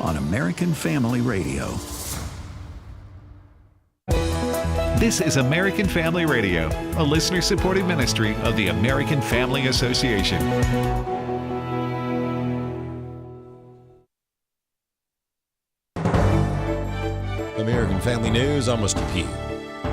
on American Family Radio. This is American Family Radio, a listener-supported ministry of the American Family Association. American Family News, I'm Mr. Pugh.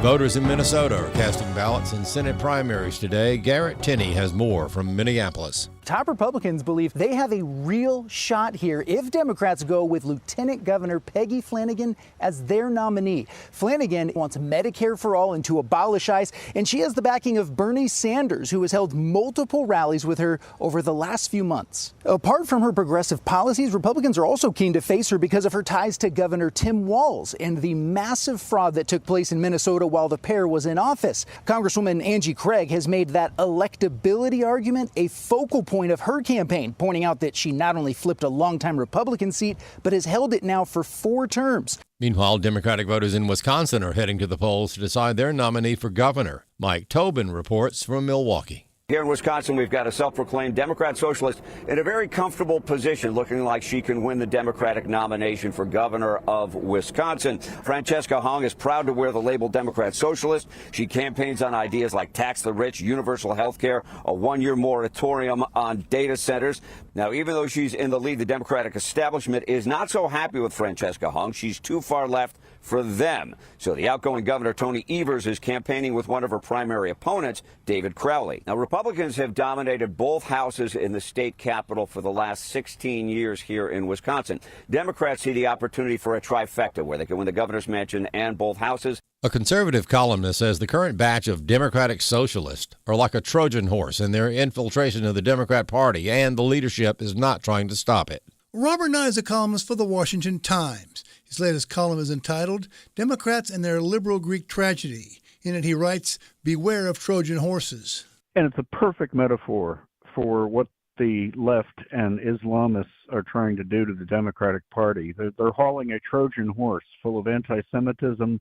Voters in Minnesota are casting ballots in Senate primaries today. Garrett Tenney has more from Minneapolis. Top Republicans believe they have a real shot here if Democrats go with Lieutenant Governor Peggy Flanagan as their nominee. Flanagan wants Medicare for all and to abolish ICE, and she has the backing of Bernie Sanders, who has held multiple rallies with her over the last few months. Apart from her progressive policies, Republicans are also keen to face her because of her ties to Governor Tim Walz and the massive fraud that took place in Minnesota while the pair was in office. Congresswoman Angie Craig has made that electability argument a focal point of her campaign, pointing out that she not only flipped a longtime Republican seat, but has held it now for 4 terms. Meanwhile, Democratic voters in Wisconsin are heading to the polls to decide their nominee for governor. Mike Tobin reports from Milwaukee. Here in Wisconsin, we've got a self-proclaimed Democrat socialist in a very comfortable position, looking like she can win the Democratic nomination for governor of Wisconsin. Francesca Hong is proud to wear the label Democrat socialist. She campaigns on ideas like tax the rich, universal health care, a 1-year moratorium on data centers. Now, even though she's in the lead, the Democratic establishment is not so happy with Francesca Hong. She's too far left for them. So the outgoing governor, Tony Evers, is campaigning with one of her primary opponents, David Crowley. Now, Republicans have dominated both houses in the state capitol for the last 16 years here in Wisconsin. Democrats see the opportunity for a trifecta where they can win the governor's mansion and both houses. A conservative columnist says the current batch of Democratic socialists are like a Trojan horse in their infiltration of the Democrat Party, and the leadership is not trying to stop it. Robert Nye is a columnist for the Washington Times. His latest column is entitled Democrats and Their Liberal Greek Tragedy. In it he writes, "Beware of Trojan horses." And it's a perfect metaphor for what the left and Islamists are trying to do to the Democratic Party. They're hauling a Trojan horse full of anti-Semitism,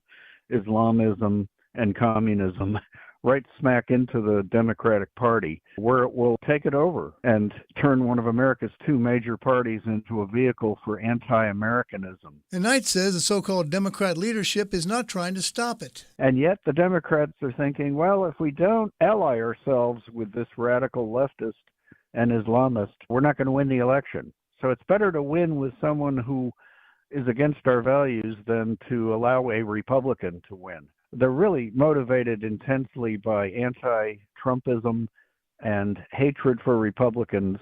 Islamism, and communism right smack into the Democratic Party, where it will take it over and turn one of America's 2 major parties into a vehicle for anti-Americanism. And Knight says the so-called Democrat leadership is not trying to stop it. And yet the Democrats are thinking, well, if we don't ally ourselves with this radical leftist and Islamist, we're not going to win the election. So it's better to win with someone who is against our values than to allow a Republican to win. They're really motivated intensely by anti-Trumpism and hatred for Republicans,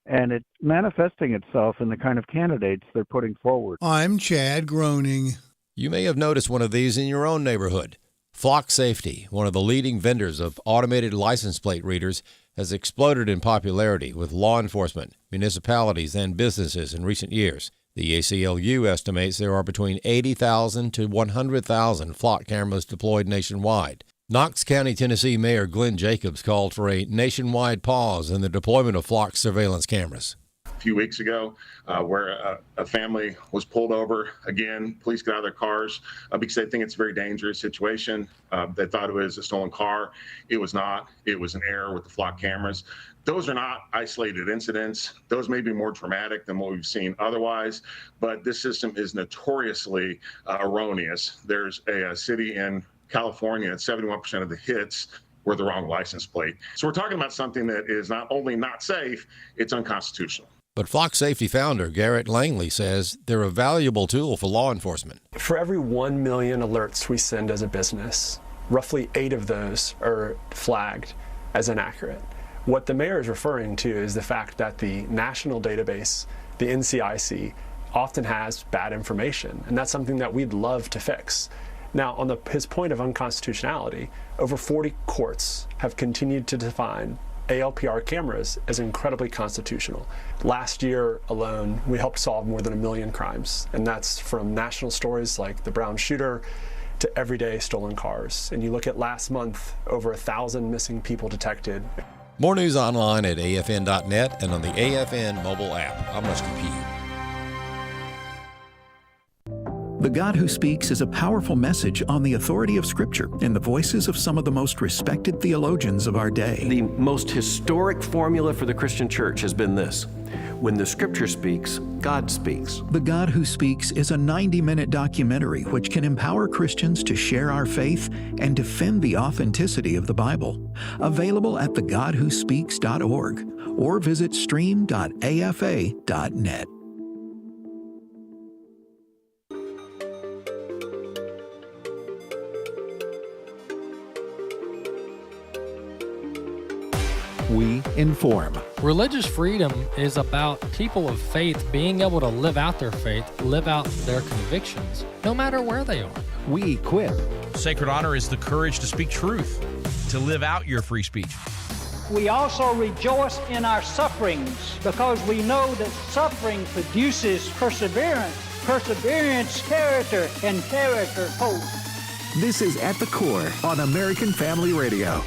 and it's manifesting itself in the kind of candidates they're putting forward. I'm Chad Groening. You may have noticed one of these in your own neighborhood. Flock Safety, one of the leading vendors of automated license plate readers, has exploded in popularity with law enforcement, municipalities, and businesses in recent years. The ACLU estimates there are between 80,000 to 100,000 flock cameras deployed nationwide. Knox County, Tennessee Mayor Glenn Jacobs called for a nationwide pause in the deployment of flock surveillance cameras. A few weeks ago, where a family was pulled over. Again, police got out of their cars because they think it's a very dangerous situation. They thought it was a stolen car. It was not. It was an error with the flock cameras. Those are not isolated incidents. Those may be more dramatic than what we've seen otherwise, but this system is notoriously erroneous. There's a city in California, 71% of the hits were the wrong license plate. So we're talking about something that is not only not safe, it's unconstitutional. But Flock Safety founder Garrett Langley says they're a valuable tool for law enforcement. For every 1 million alerts we send as a business, roughly 8 of those are flagged as inaccurate. What the mayor is referring to is the fact that the national database, the NCIC, often has bad information, and that's something that we'd love to fix. Now, on his point of unconstitutionality, over 40 courts have continued to define ALPR cameras as incredibly constitutional. Last year alone, we helped solve more than 1 million crimes, and that's from national stories like the Brown shooter to everyday stolen cars. And you look at last month, over 1,000 missing people detected. More news online at afn.net and on the AFN mobile app. I'm Rusty Pugh. The God Who Speaks is a powerful message on the authority of Scripture in the voices of some of the most respected theologians of our day. The most historic formula for the Christian church has been this: When the Scripture speaks, God speaks. The God Who Speaks is a 90-minute documentary which can empower Christians to share our faith and defend the authenticity of the Bible. Available at thegodwhospeaks.org or visit stream.afa.net. We inform. Religious freedom is about people of faith being able to live out their faith, live out their convictions, no matter where they are. We equip. Sacred honor is the courage to speak truth, to live out your free speech. We also rejoice in our sufferings because we know that suffering produces perseverance, perseverance, character, and character, hope. This is At the Core on American Family Radio.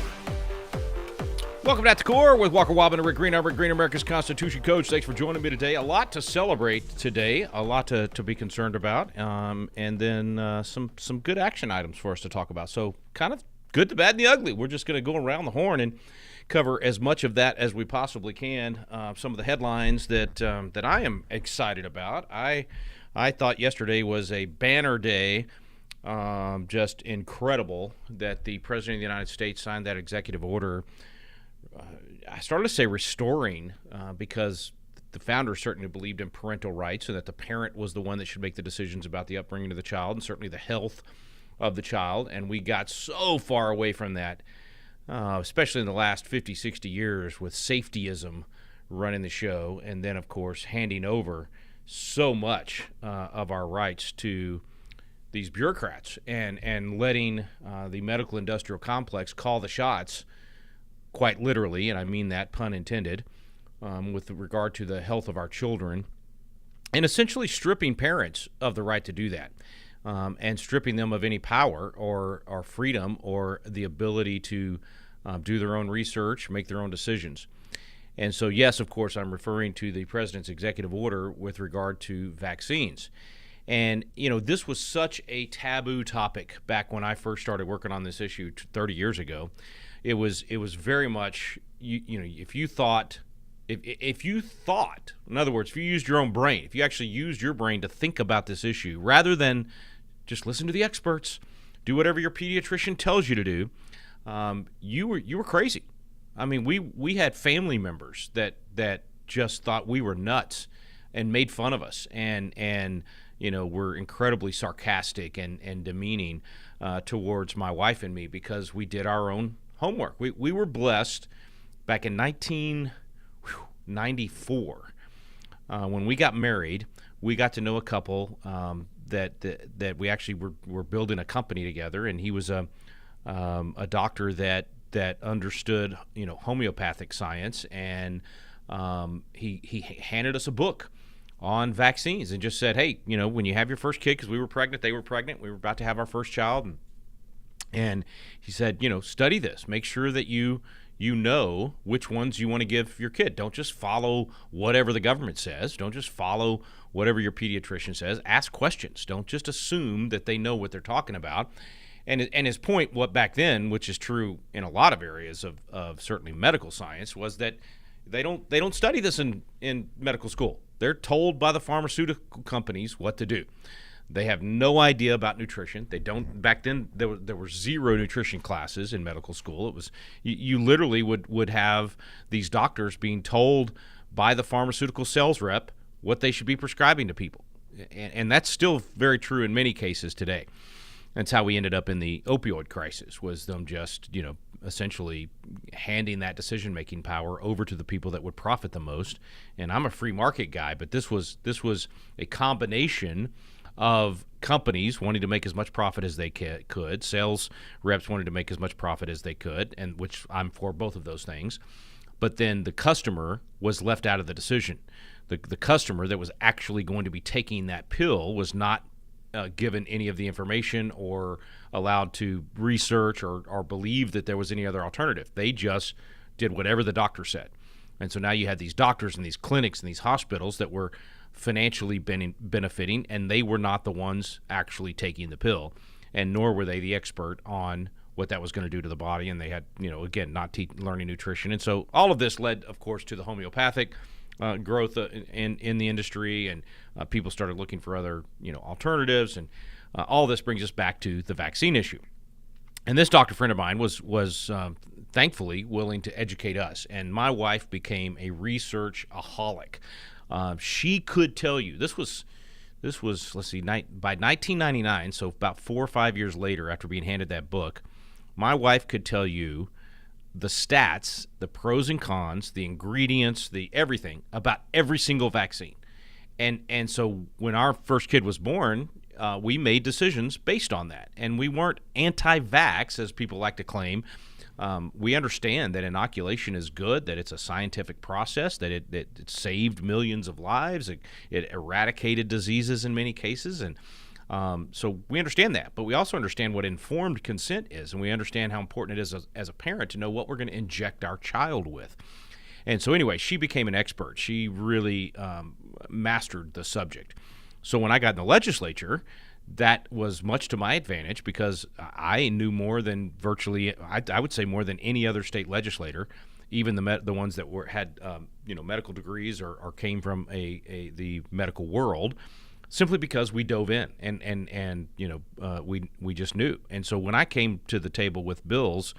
Welcome back to Core with Walker Wildmon and Rick Green. I'm Rick Green, America's Constitution Coach. Thanks for joining me today. A lot to celebrate today, a lot to be concerned about, and then some good action items for us to talk about. So kind of good, the bad, and the ugly. We're just going to go around the horn and cover as much of that as we possibly can. Some of the headlines that I am excited about. I thought yesterday was a banner day. Just incredible that the President of the United States signed that executive order. I started to say restoring because the founder certainly believed in parental rights and that the parent was the one that should make the decisions about the upbringing of the child and certainly the health of the child. And we got so far away from that, especially in the last 50, 60 years with safetyism running the show. And then, of course, handing over so much of our rights to these bureaucrats and letting the medical industrial complex call the shots, quite literally, and I mean that, pun intended, with regard to the health of our children, and essentially stripping parents of the right to do that, and stripping them of any power or freedom or the ability to do their own research, make their own decisions. And so, yes, of course, I'm referring to the president's executive order with regard to vaccines. And, you know, this was such a taboo topic back when I first started working on this issue 30 years ago. It was very much, you know, if you thought, in other words, if you used your own brain, if you actually used your brain to think about this issue, rather than just listen to the experts, do whatever your pediatrician tells you to do, you were crazy. I mean, we had family members that just thought we were nuts and made fun of us and you know, were incredibly sarcastic and demeaning towards my wife and me because we did our own homework. We were blessed back in 1994 when we got married. We got to know a couple that we actually were building a company together, and he was a doctor that understood, you know, homeopathic science, and he handed us a book on vaccines and just said, hey, you know, when you have your first kid, because we were pregnant, they were pregnant, we were about to have our first child, and he said, you know, study this. Make sure that you know which ones you want to give your kid. Don't just follow whatever the government says. Don't just follow whatever your pediatrician says. Ask questions. Don't just assume that they know what they're talking about. And his point, what back then, which is true in a lot of areas of certainly medical science, was that they don't study this in medical school. They're told by the pharmaceutical companies what to do. They have no idea about nutrition. They don't. Back then, there were zero nutrition classes in medical school. It was you literally would have these doctors being told by the pharmaceutical sales rep what they should be prescribing to people, and that's still very true in many cases today. That's how we ended up in the opioid crisis, was them just, you know, essentially handing that decision-making power over to the people that would profit the most. And I'm a free market guy, but this was a combination of companies wanting to make as much profit as they could, sales reps wanted to make as much profit as they could, and which I'm for both of those things. But then the customer was left out of the decision. The customer that was actually going to be taking that pill was not given any of the information or allowed to research or believe that there was any other alternative. They just did whatever the doctor said. And so now you had these doctors and these clinics and these hospitals that were financially benefiting, and they were not the ones actually taking the pill, and nor were they the expert on what that was going to do to the body. And they had, you know, again, not learning nutrition. And so all of this led, of course, to the homeopathic growth in the industry, and people started looking for other alternatives, and all this brings us back to the vaccine issue. And this doctor friend of mine was thankfully willing to educate us, and my wife became a research-aholic. She could tell you this was let's see, by 1999, so about 4 or 5 years later after being handed that book, my wife could tell you the stats, the pros and cons, the ingredients, the everything about every single vaccine. And so when our first kid was born, we made decisions based on that. And we weren't anti-vax, as people like to claim. We understand that inoculation is good, that it's a scientific process, that it saved millions of lives, it eradicated diseases in many cases, and so we understand that. But we also understand what informed consent is, and we understand how important it is as a parent to know what we're going to inject our child with. And so anyway, she became an expert. She really mastered the subject. So when I got in the legislature, that was much to my advantage because I knew more than virtually, I would say more than any other state legislator, even the ones that had medical degrees or came from the medical world, simply because we dove in and we just knew. And so when I came to the table with bills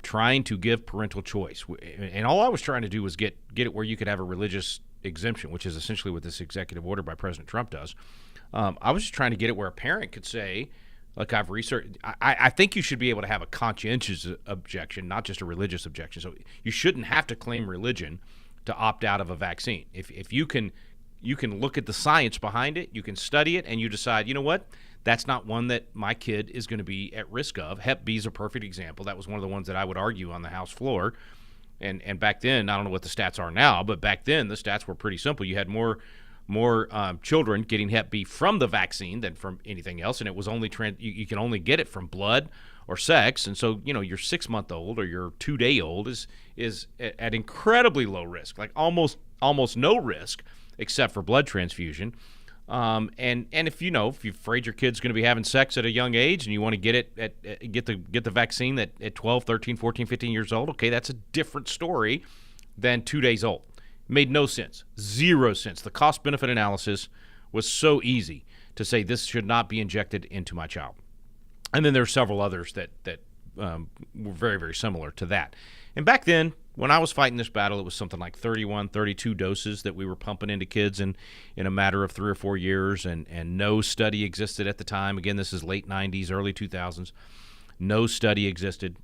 trying to give parental choice, and all I was trying to do was get it where you could have a religious exemption, which is essentially what this executive order by President Trump does. I was just trying to get it where a parent could say, look, I've researched. I think you should be able to have a conscientious objection, not just a religious objection. So you shouldn't have to claim religion to opt out of a vaccine. If you can look at the science behind it, you can study it, and you decide, you know what, that's not one that my kid is going to be at risk of. Hep B is a perfect example. That was one of the ones that I would argue on the House floor. And back then, I don't know what the stats are now, but back then the stats were pretty simple. You had more children getting Hep B from the vaccine than from anything else, and it was only you can only get it from blood or sex. And so your 6-month-old or your 2-day-old is at incredibly low risk, like almost no risk, except for blood transfusion. And if you're afraid your kid's going to be having sex at a young age and you want to get the vaccine at 12, 13, 14, 15 years old, okay, that's a different story than 2 days old. Made no sense. Zero sense. The cost-benefit analysis was so easy to say this should not be injected into my child. And then there are several others that were very, very similar to that. And back then, when I was fighting this battle, it was something like 31, 32 doses that we were pumping into kids in a matter of 3 or 4 years, and no study existed at the time. Again, this is late 90s, early 2000s. No study existed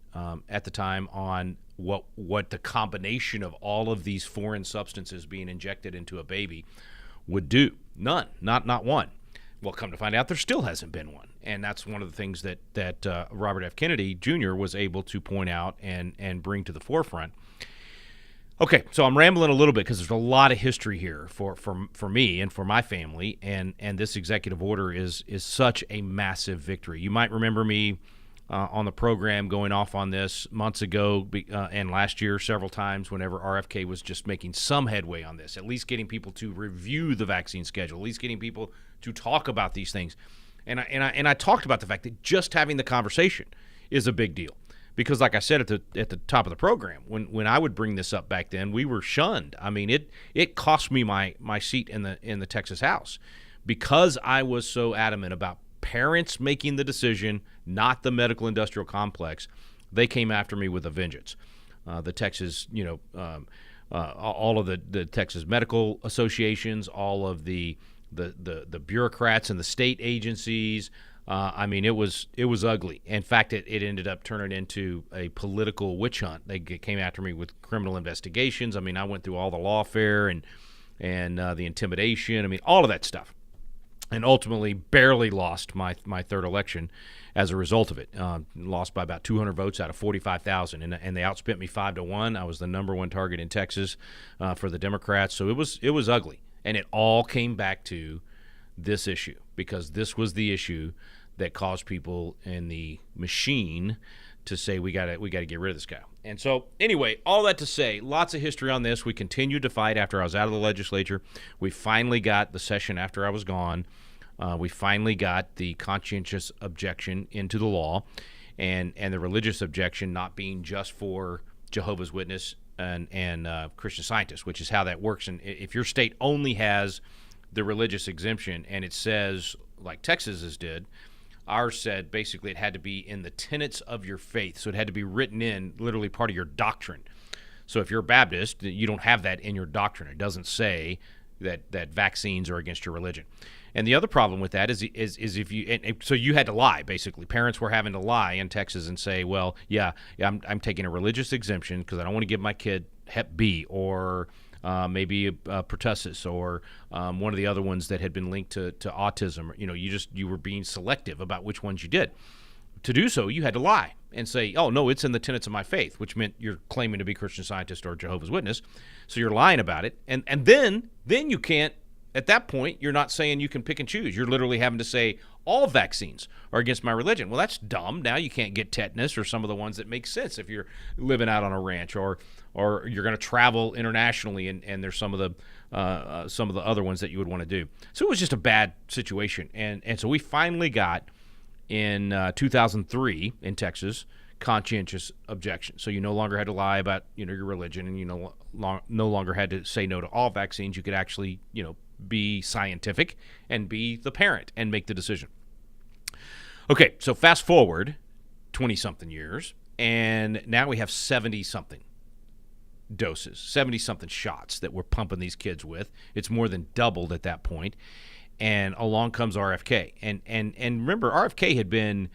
at the time on what the combination of all of these foreign substances being injected into a baby would do. None, not one. Well, come to find out, there still hasn't been one. And that's one of the things that Robert F. Kennedy Jr. was able to point out and bring to the forefront. Okay, so I'm rambling a little bit because there's a lot of history here for me and for my family, and this executive order is such a massive victory. You might remember me on the program going off on this months ago and last year several times whenever RFK was just making some headway on this, at least getting people to review the vaccine schedule, at least getting people to talk about these things. And I talked about the fact that just having the conversation is a big deal. Because like I said at the top of the program, when I would bring this up back then, we were shunned. I mean, it cost me my seat in the Texas House because I was so adamant about parents making the decision, not the medical industrial complex. They came after me with a vengeance. The Texas, all of the Texas medical associations, all of the bureaucrats and the state agencies. I mean, it was ugly. In fact, it ended up turning into a political witch hunt. They came after me with criminal investigations. I mean, I went through all the lawfare and the intimidation. I mean, all of that stuff, and ultimately barely lost my third election as a result of it. Lost by about 200 votes out of 45,000, and they outspent me 5-1. I was the number one target in Texas for the Democrats. So it was ugly, and it all came back to this issue because this was the issue that caused people in the machine to say we got to get rid of this guy. And so anyway, all that to say, lots of history on this. We continued to fight after I was out of the legislature. We finally got the session after I was gone. We finally got the conscientious objection into the law, and the religious objection not being just for Jehovah's Witness and Christian Scientist, which is how that works. And if your state only has the religious exemption and it says, like Texas's did, ours said basically it had to be in the tenets of your faith. So it had to be written in, literally part of your doctrine. So if you're a Baptist, you don't have that in your doctrine. It doesn't say that vaccines are against your religion. And the other problem with that is if you, and so you had to lie, basically. Parents were having to lie in Texas and say, well, I'm taking a religious exemption because I don't want to give my kid Hep B or maybe pertussis or one of the other ones that had been linked to autism. You were being selective about which ones you did. To do so, you had to lie and say, oh, no, it's in the tenets of my faith, which meant you're claiming to be Christian Scientist or Jehovah's Witness. So you're lying about it. And then you can't, at that point, you're not saying you can pick and choose. You're literally having to say all vaccines are against my religion. Well, that's dumb. Now you can't get tetanus or some of the ones that make sense if you're living out on a ranch or you're going to travel internationally and there's some of the other ones that you would want to do. So it was just a bad situation. And so we finally got in 2003 in Texas conscientious objection. So you no longer had to lie about your religion, and you no longer had to say no to all vaccines. You could actually be scientific and be the parent and make the decision. Okay, so fast forward 20-something years, and now we have 70-something doses, 70-something shots that we're pumping these kids with. It's more than doubled at that point. And along comes RFK. And remember, RFK had been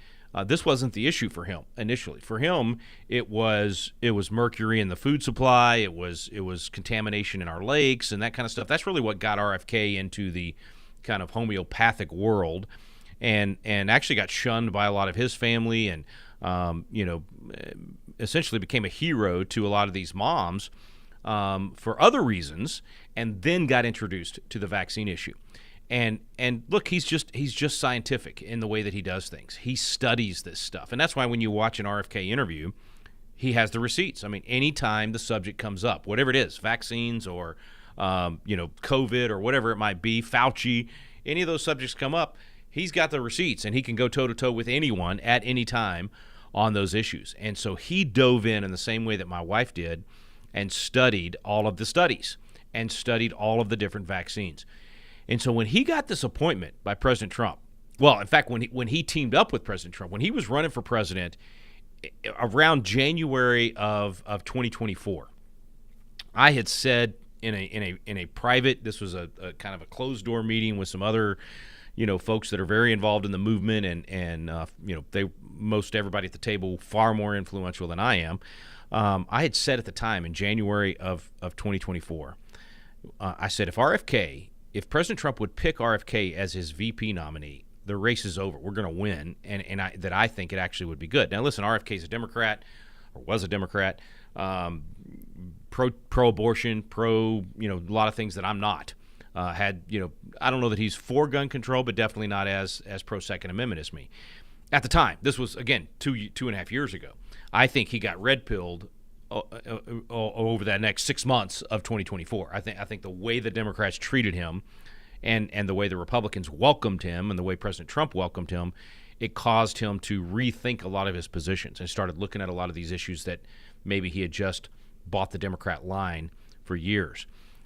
this wasn't the issue for him initially. For him, it was mercury in the food supply. It was contamination in our lakes and that kind of stuff. That's really what got RFK into the kind of homeopathic world, and actually got shunned by a lot of his family, and essentially became a hero to a lot of these moms for other reasons, and then got introduced to the vaccine issue. And look, he's just scientific in the way that he does things. He studies this stuff. And that's why when you watch an RFK interview, he has the receipts. I mean, anytime the subject comes up, whatever it is, vaccines or, COVID or whatever it might be, Fauci, any of those subjects come up, he's got the receipts and he can go toe-to-toe with anyone at any time on those issues. And so he dove in the same way that my wife did and studied all of the studies and studied all of the different vaccines. And so when he got this appointment by President Trump, well, in fact, when he teamed up with President Trump, when he was running for president around January of 2024, I had said in a private, this was a kind of a closed door meeting with some other, folks that are very involved in the movement, and most everybody at the table far more influential than I am. I had said at the time in January of 2024, I said if President Trump would pick RFK as his VP nominee, the race is over. We're going to win, and I think it actually would be good. Now, listen, RFK is a Democrat, or was a Democrat, pro-abortion, a lot of things that I'm not. I don't know that he's for gun control, but definitely not as pro-Second Amendment as me. At the time, this was, again, 2.5 years ago. I think he got red-pilled over that next 6 months of 2024. I think the way the Democrats treated him and the way the Republicans welcomed him and the way President Trump welcomed him, it caused him to rethink a lot of his positions and started looking at a lot of these issues that maybe he had just bought the Democrat line for years.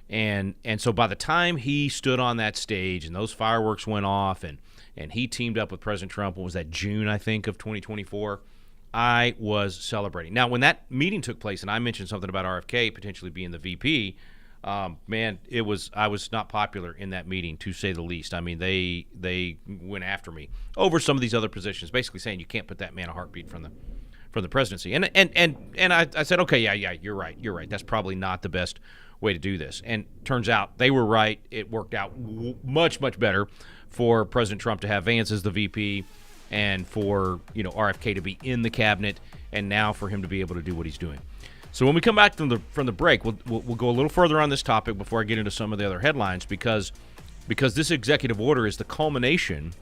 And so by the time he stood on that stage and those fireworks went off and he teamed up with President Trump, what was that, June, I think, of 2024, I was celebrating. Now, when that meeting took place, and I mentioned something about RFK potentially being the VP, I was not popular in that meeting, to say the least. I mean, they went after me over some of these other positions, basically saying you can't put that man a heartbeat from the presidency. And I said, okay, yeah, you're right. That's probably not the best way to do this. And turns out they were right. It worked out much, much better for President Trump to have Vance as the VP, and for RFK to be in the cabinet, and now for him to be able to do what he's doing. So when we come back from the break, we'll go a little further on this topic before I get into some of the other headlines, because this executive order is the culmination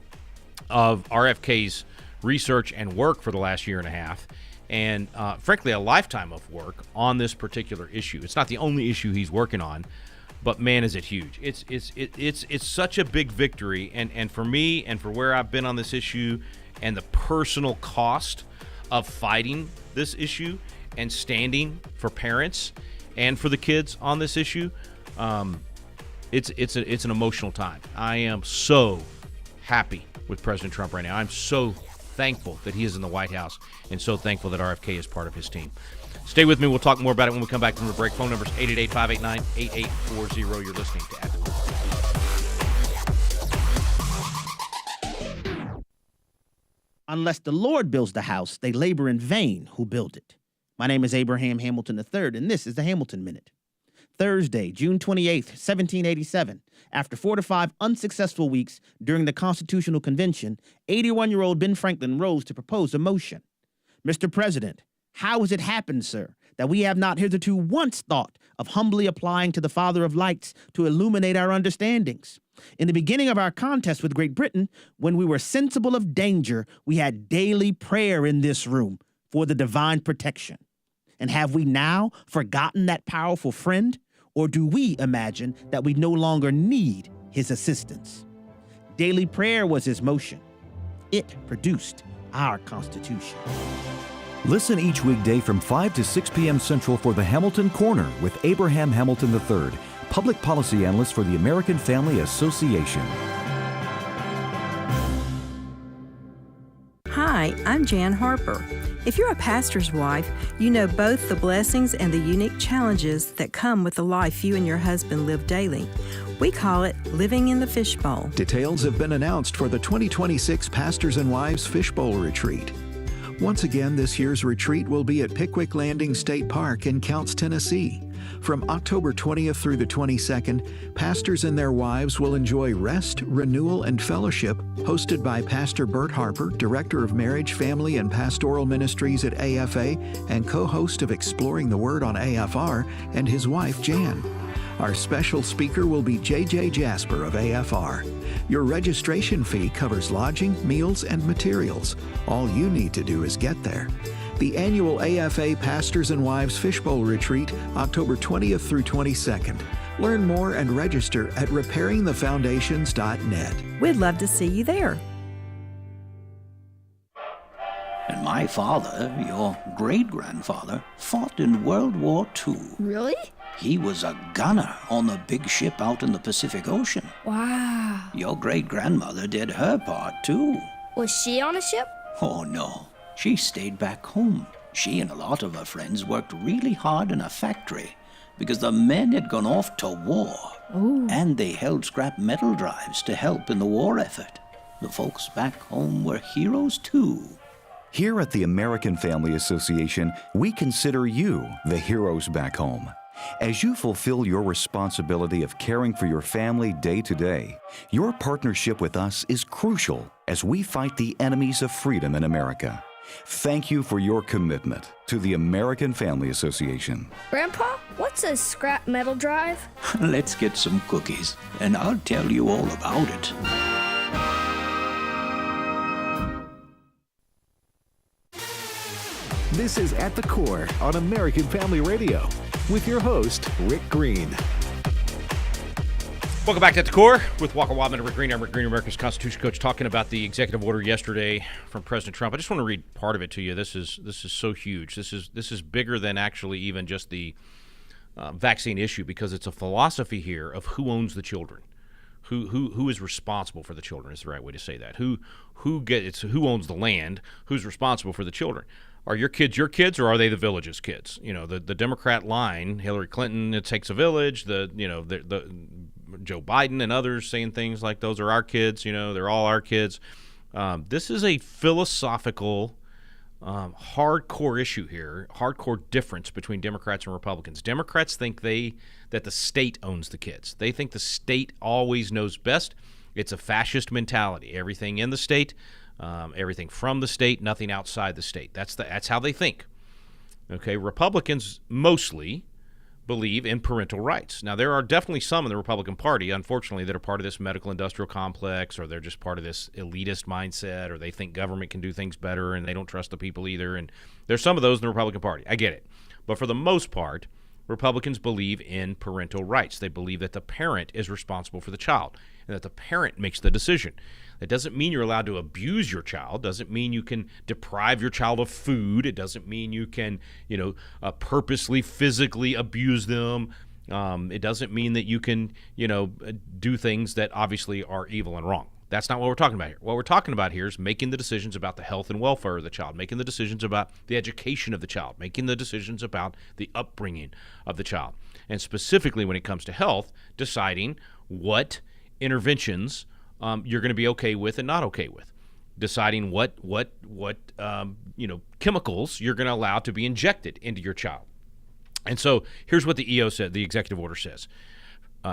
of RFK's research and work for the last year and a half, and frankly a lifetime of work on this particular issue. It's not the only issue he's working on, but man, is it huge. It's such a big victory, and for me and for where I've been on this issue and the personal cost of fighting this issue and standing for parents and for the kids on this issue, it's an emotional time. I am so happy with President Trump right now. I'm so thankful that he is in the White House and so thankful that RFK is part of his team. Stay with me. We'll talk more about it when we come back from the break. Phone number is 888-589-8840. You're listening to At the Core. Unless the Lord builds the house, they labor in vain who build it. My name is Abraham Hamilton III, and this is the Hamilton Minute. Thursday, June 28th, 1787, after 4 to 5 unsuccessful weeks during the Constitutional Convention, 81-year-old Ben Franklin rose to propose a motion. Mr. President, how has it happened, sir, that we have not hitherto once thought of humbly applying to the Father of Lights to illuminate our understandings? In the beginning of our contest with Great Britain, when we were sensible of danger, we had daily prayer in this room for the divine protection. And have we now forgotten that powerful friend? Or do we imagine that we no longer need his assistance? Daily prayer was his motion. It produced our Constitution. Listen each weekday from 5 to 6 p.m. Central for the Hamilton Corner with Abraham Hamilton III, Public Policy Analyst for the American Family Association. Hi, I'm Jan Harper. If you're a pastor's wife, you know both the blessings and the unique challenges that come with the life you and your husband live daily. We call it living in the fishbowl. Details have been announced for the 2026 Pastors and Wives Fishbowl Retreat. Once again, this year's retreat will be at Pickwick Landing State Park in Counce, Tennessee. From October 20th through the 22nd, pastors and their wives will enjoy rest, renewal, and fellowship, hosted by Pastor Bert Harper, Director of Marriage, Family, and Pastoral Ministries at AFA and co-host of Exploring the Word on AFR, and his wife, Jan. Our special speaker will be J.J. Jasper of AFR. Your registration fee covers lodging, meals, and materials. All you need to do is get there. The annual AFA Pastors and Wives Fishbowl Retreat, October 20th through 22nd. Learn more and register at repairingthefoundations.net. We'd love to see you there. And my father, your great-grandfather, fought in World War II. Really? He was a gunner on the big ship out in the Pacific Ocean. Wow. Your great-grandmother did her part, too. Was she on a ship? Oh, no. She stayed back home. She and a lot of her friends worked really hard in a factory because the men had gone off to war. Ooh. And they held scrap metal drives to help in the war effort. The folks back home were heroes, too. Here at the American Family Association, we consider you the heroes back home. As you fulfill your responsibility of caring for your family day to day, your partnership with us is crucial as we fight the enemies of freedom in America. Thank you for your commitment to the American Family Association. Grandpa, what's a scrap metal drive? Let's get some cookies, and I'll tell you all about it. This is At the Core on American Family Radio with your host, Rick Green. Welcome back to At the Core with Walker Wildmon and Rick Green. I'm Rick Green, America's Constitution Coach, talking about the executive order yesterday from President Trump. I just want to read part of it to you. This is so huge. This is bigger than actually even just the vaccine issue, because it's a philosophy here of who owns the children. Who is responsible for the children is the right way to say that. Who owns the land? Who's responsible for the children? Are your kids, or are they the village's kids? You know, the Democrat line, Hillary Clinton, it takes a village. The Joe Biden and others saying things like those are our kids. You know, they're all our kids. This is a philosophical, hardcore issue here, hardcore difference between Democrats and Republicans. Democrats think that the state owns the kids. They think the state always knows best. It's a fascist mentality. Everything in the state. Everything from the state, nothing outside the state. That's how they think. Okay, Republicans mostly believe in parental rights. Now, there are definitely some in the Republican Party, unfortunately, that are part of this medical industrial complex, or they're just part of this elitist mindset, or they think government can do things better and they don't trust the people either. And there's some of those in the Republican Party. I get it. But for the most part, Republicans believe in parental rights. They believe that the parent is responsible for the child and that the parent makes the decision. That doesn't mean you're allowed to abuse your child. Doesn't mean you can deprive your child of food. It doesn't mean you can, purposely, physically abuse them. It doesn't mean that you can, do things that obviously are evil and wrong. That's not what we're talking about here. What we're talking about here is making the decisions about the health and welfare of the child, making the decisions about the education of the child, making the decisions about the upbringing of the child. And specifically when it comes to health, deciding what interventions you're going to be okay with and not okay with. Deciding what chemicals you're going to allow to be injected into your child. And so here's what the EO said, the executive order says.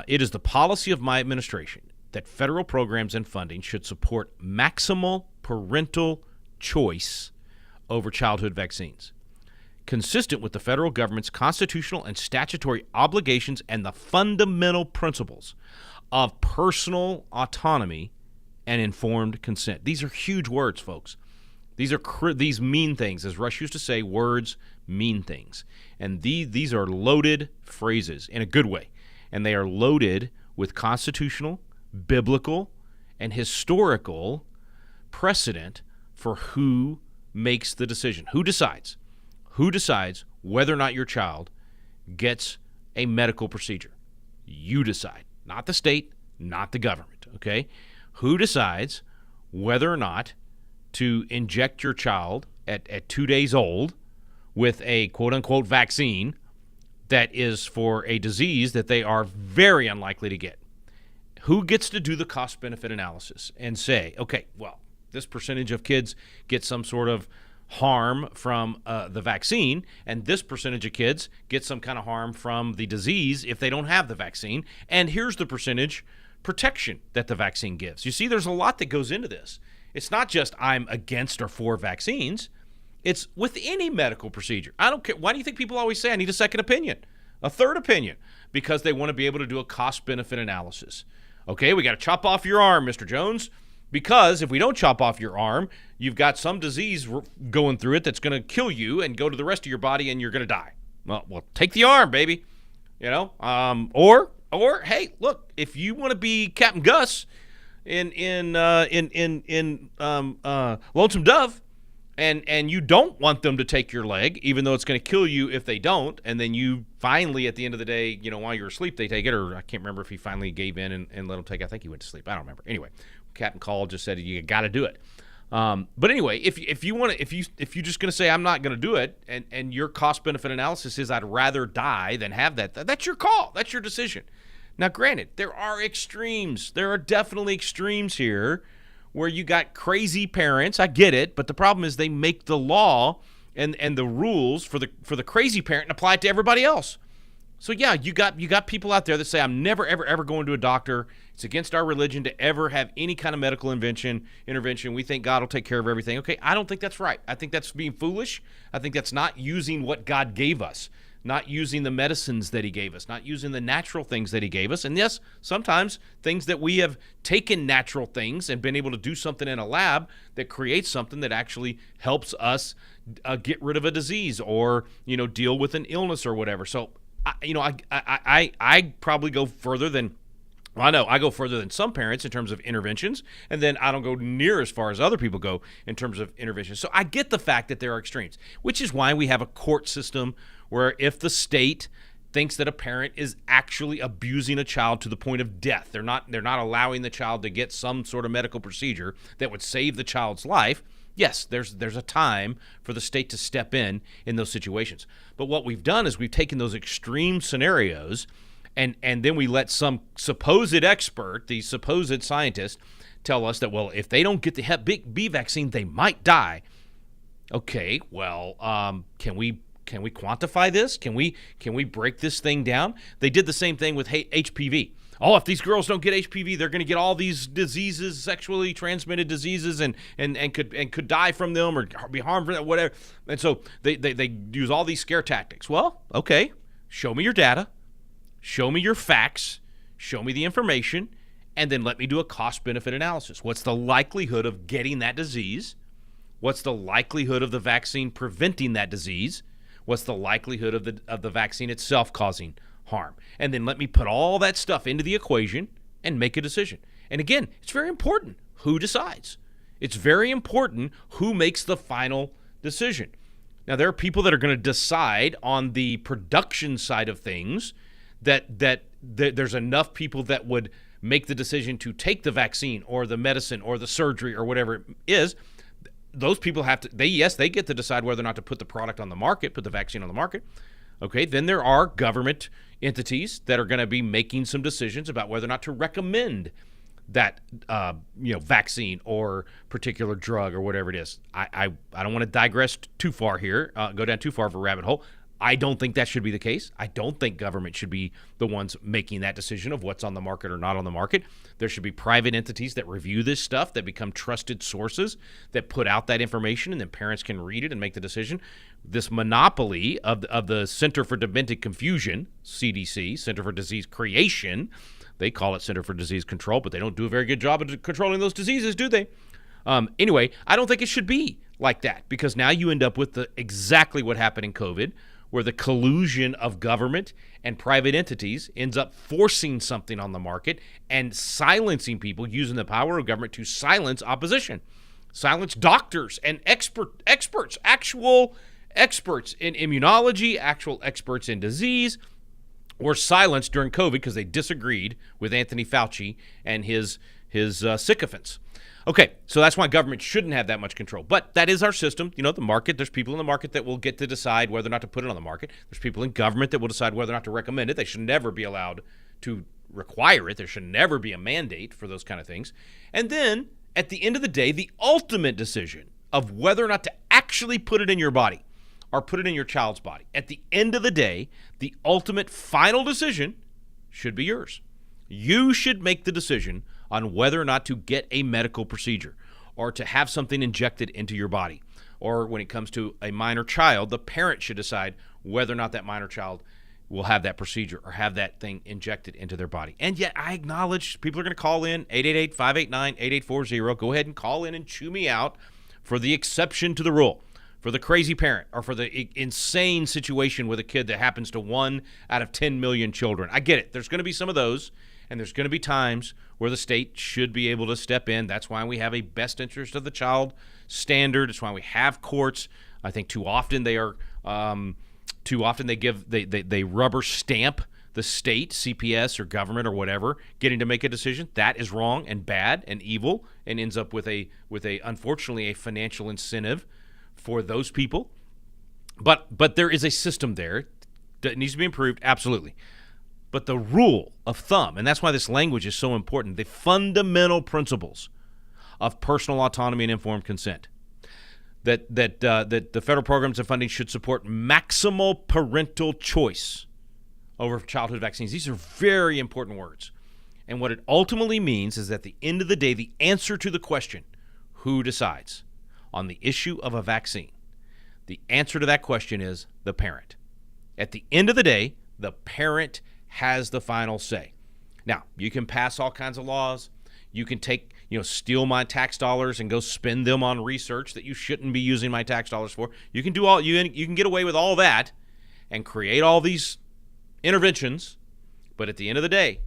It is the policy of my administration that federal programs and funding should support maximal parental choice over childhood vaccines, consistent with the federal government's constitutional and statutory obligations and the fundamental principles of personal autonomy and informed consent. These are huge words, folks. These mean things. As Rush used to say, words mean things. And these are loaded phrases in a good way. And they are loaded with constitutional, biblical, and historical precedent for who makes the decision. Who decides? Who decides whether or not your child gets a medical procedure? You decide. Not the state, not the government, okay? Who decides whether or not to inject your child at 2 days old with a quote-unquote vaccine that is for a disease that they are very unlikely to get? Who gets to do the cost-benefit analysis and say, okay, well, this percentage of kids get some sort of harm from the vaccine, and this percentage of kids get some kind of harm from the disease if they don't have the vaccine, and here's the percentage protection that the vaccine gives. You see, there's a lot that goes into this. It's not just I'm against or for vaccines. It's with any medical procedure. I don't care. Why do you think people always say I need a second opinion, a third opinion? Because they want to be able to do a cost-benefit analysis. Okay, we got to chop off your arm, Mr. Jones, because if we don't chop off your arm, you've got some disease going through it that's going to kill you and go to the rest of your body, and you're going to die. Well, take the arm, baby. Or hey, look, if you want to be Captain Gus in Lonesome Dove, and you don't want them to take your leg, even though it's going to kill you if they don't, and then you finally, at the end of the day, while you're asleep, they take it, or I can't remember if he finally gave in and let them take it. I think he went to sleep. I don't remember. Anyway, Captain Call just said you got to do it. But anyway, if you're just going to say I'm not going to do it, and your cost-benefit analysis is I'd rather die than have that's your call. That's your decision. Now, granted, there are extremes. There are definitely extremes here where you got crazy parents. I get it, but the problem is they make the law and the rules for the crazy parent and apply it to everybody else. So yeah, you got people out there that say I'm never ever going to a doctor. It's against our religion to ever have any kind of medical intervention. We think God will take care of everything. Okay, I don't think that's right. I think that's being foolish. I think that's not using what God gave us. Not using the medicines that he gave us, not using the natural things that he gave us. And yes, sometimes things that we have taken natural things and been able to do something in a lab that creates something that actually helps us get rid of a disease or, deal with an illness or whatever. So, I probably go further than, I go further than some parents in terms of interventions, and then I don't go near as far as other people go in terms of interventions. So I get the fact that there are extremes, which is why we have a court system where if the state thinks that a parent is actually abusing a child to the point of death, they're not allowing the child to get some sort of medical procedure that would save the child's life, yes, there's a time for the state to step in those situations. But what we've done is we've taken those extreme scenarios and then we let some supposed expert, the supposed scientist, tell us that, well, if they don't get the Hep B vaccine, they might die. Okay, well, can we quantify this? Can we break this thing down? They did the same thing with HPV. Oh, if these girls don't get HPV, they're going to get all these diseases, sexually transmitted diseases, and could die from them or be harmed from them, whatever. And so they use all these scare tactics. Well, okay, show me your data, show me your facts, show me the information, and then let me do a cost-benefit analysis. What's the likelihood of getting that disease? What's the likelihood of the vaccine preventing that disease? What's the likelihood of the vaccine itself causing harm? And then let me put all that stuff into the equation and make a decision. And again, it's very important. Who decides? It's very important who makes the final decision. Now, there are people that are going to decide on the production side of things that there's enough people that would make the decision to take the vaccine or the medicine or the surgery or whatever it is. Those people have to, they get to decide whether or not to put the product on the market, put the vaccine on the market. Okay, then there are government entities that are going to be making some decisions about whether or not to recommend that vaccine or particular drug or whatever it is. I don't want to digress too far here, go down too far of a rabbit hole. I don't think that should be the case. I don't think government should be the ones making that decision of what's on the market or not on the market. There should be private entities that review this stuff, that become trusted sources, that put out that information, and then parents can read it and make the decision. This monopoly of the Center for Preventing Confusion, CDC, Center for Disease Creation, they call it Center for Disease Control, but they don't do a very good job of controlling those diseases, do they? Anyway, I don't think it should be like that, because now you end up with exactly what happened in COVID, where the collusion of government and private entities ends up forcing something on the market and silencing people, using the power of government to silence opposition, silence doctors and experts, actual experts in immunology, actual experts in disease, were silenced during COVID because they disagreed with Anthony Fauci and his sycophants. Okay, so that's why government shouldn't have that much control. But that is our system. The market, there's people in the market that will get to decide whether or not to put it on the market. There's people in government that will decide whether or not to recommend it. They should never be allowed to require it. There should never be a mandate for those kind of things. And then, at the end of the day, the ultimate decision of whether or not to actually put it in your body or put it in your child's body, at the end of the day, the ultimate final decision should be yours. You should make the decision on whether or not to get a medical procedure or to have something injected into your body. Or when it comes to a minor child, the parent should decide whether or not that minor child will have that procedure or have that thing injected into their body. And yet I acknowledge people are going to call in 888-589-8840. Go ahead and call in and chew me out for the exception to the rule, for the crazy parent or for the insane situation with a kid that happens to 1 out of 10 million children. I get it. There's going to be some of those. And there's going to be times where the state should be able to step in. That's why we have a best interest of the child standard. It's why we have courts. I think too often they rubber stamp the state, CPS or government or whatever, getting to make a decision. That is wrong and bad and evil, and ends up with unfortunately a financial incentive for those people. But there is a system there that needs to be improved, absolutely. But the rule of thumb, and that's why this language is so important, the fundamental principles of personal autonomy and informed consent, that the federal programs and funding should support maximal parental choice over childhood vaccines. These are very important words. And what it ultimately means is that at the end of the day, the answer to the question, who decides on the issue of a vaccine, the answer to that question is the parent. At the end of the day, the parent has the final say. Now, you can pass all kinds of laws. You can steal my tax dollars and go spend them on research that you shouldn't be using my tax dollars for. You can you can get away with all that and create all these interventions. But at the end of the day,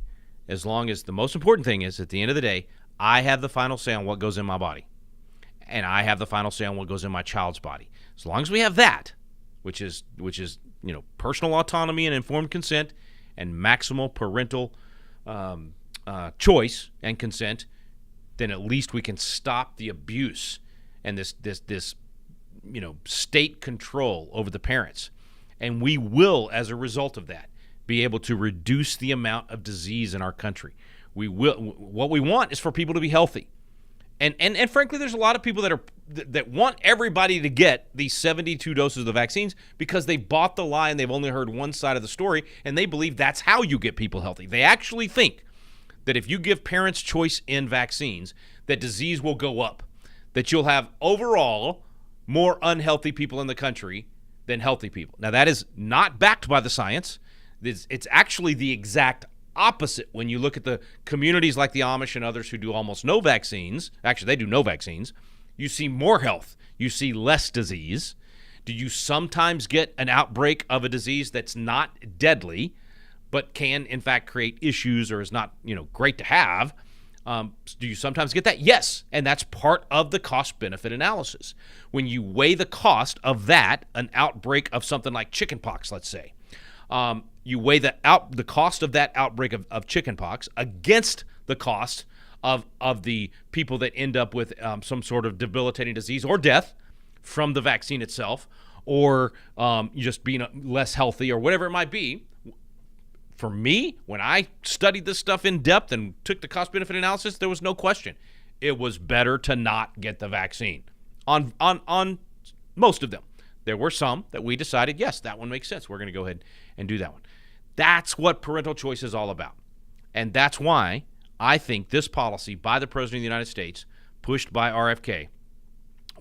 as long as the most important thing is, at the end of the day, I have the final say on what goes in my body. And I have the final say on what goes in my child's body. As long as we have that, which is personal autonomy and informed consent, and maximal parental choice and consent, then at least we can stop the abuse and this state control over the parents. And we will, as a result of that, be able to reduce the amount of disease in our country. What we want is for people to be healthy. And frankly, there's a lot of people that want everybody to get these 72 doses of the vaccines because they bought the lie and they've only heard one side of the story, and they believe that's how you get people healthy. They actually think that if you give parents choice in vaccines, that disease will go up, that you'll have overall more unhealthy people in the country than healthy people. Now, that is not backed by the science. It's actually the exact opposite when you look at the communities like the Amish and others who do almost no vaccines. Actually, they do no vaccines. You see more health. You see less disease. Do you sometimes get an outbreak of a disease that's not deadly, but can, in fact, create issues or is not, great to have? Do you sometimes get that? Yes, and that's part of the cost-benefit analysis. When you weigh the cost of that, an outbreak of something like chickenpox, let's say, you weigh the cost of that outbreak of chickenpox against the cost of the people that end up with some sort of debilitating disease or death from the vaccine itself, or just being less healthy or whatever it might be. For me, when I studied this stuff in depth and took the cost-benefit analysis, there was no question. It was better to not get the vaccine on most of them. There were some that we decided, yes, that one makes sense. We're going to go ahead and do that one. That's what parental choice is all about. And that's why I think this policy by the President of the United States, pushed by RFK,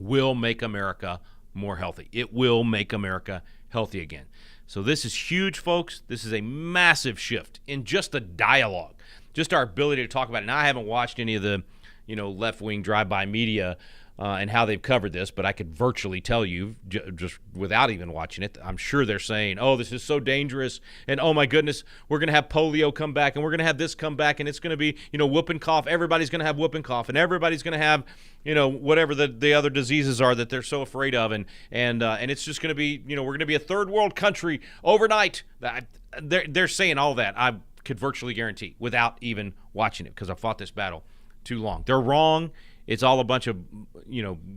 will make America more healthy. It will make America healthy again. So this is huge, folks. This is a massive shift in just the dialogue, just our ability to talk about it. Now, I haven't watched any of the, left-wing drive-by media and how they've covered this, but I could virtually tell you, just without even watching it, I'm sure they're saying, oh, this is so dangerous, and oh my goodness, we're going to have polio come back, and we're going to have this come back, and it's going to be, whooping cough. Everybody's going to have whooping cough, and everybody's going to have, whatever the other diseases are that they're so afraid of, and it's just going to be, we're going to be a third world country overnight. They're saying all that. I could virtually guarantee without even watching it, because I've fought this battle too long. They're wrong. It's all a bunch of,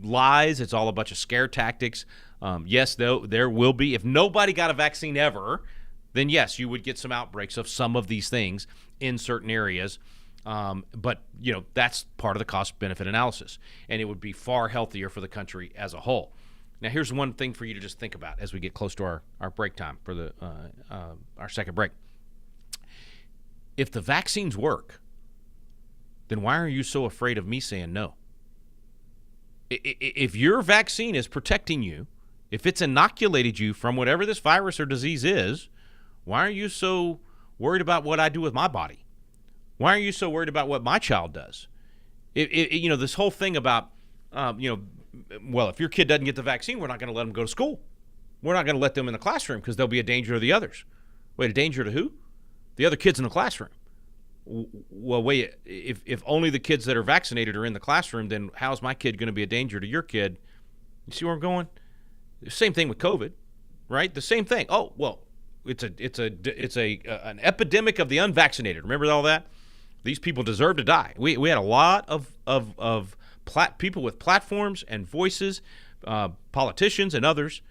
lies. It's all a bunch of scare tactics. Yes, there will be. If nobody got a vaccine ever, then yes, you would get some outbreaks of some of these things in certain areas. But, that's part of the cost-benefit analysis. And it would be far healthier for the country as a whole. Now, here's one thing for you to just think about as we get close to our break time for our second break. If the vaccines work, then why are you so afraid of me saying no? If your vaccine is protecting you, if it's inoculated you from whatever this virus or disease is, why are you so worried about what I do with my body? Why are you so worried about what my child does? This whole thing about, well, if your kid doesn't get the vaccine, we're not going to let them go to school. We're not going to let them in the classroom because they'll be a danger to the others. Wait, a danger to who? The other kids in the classroom. Well, wait, if only the kids that are vaccinated are in the classroom, then how's my kid going to be a danger to your kid? You see where I'm going? Same thing with COVID, right? The same thing. Oh, well, it's an epidemic of the unvaccinated. Remember all that? These people deserve to die. We had a lot of people with platforms and voices, politicians and others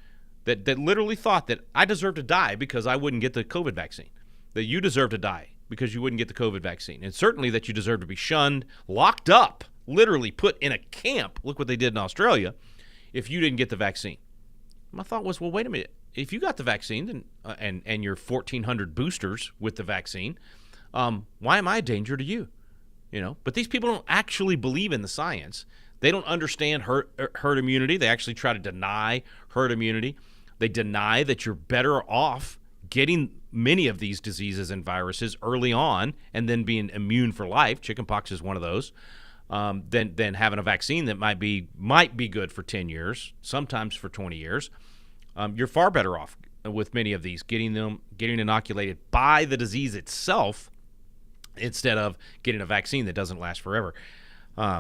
that literally thought that I deserve to die because I wouldn't get the COVID vaccine, that you deserve to die because you wouldn't get the COVID vaccine, and certainly that you deserve to be shunned, locked up, literally put in a camp. Look what they did in Australia if you didn't get the vaccine. My thought was, well, wait a minute. If you got the vaccine and your 1,400 boosters with the vaccine, why am I a danger to you? But these people don't actually believe in the science. They don't understand herd immunity. They actually try to deny herd immunity. They deny that you're better off getting many of these diseases and viruses early on and then being immune for life. Chickenpox is one of those. Than having a vaccine that might be good for 10 years, sometimes for 20 years. You're far better off with many of these getting inoculated by the disease itself instead of getting a vaccine that doesn't last forever.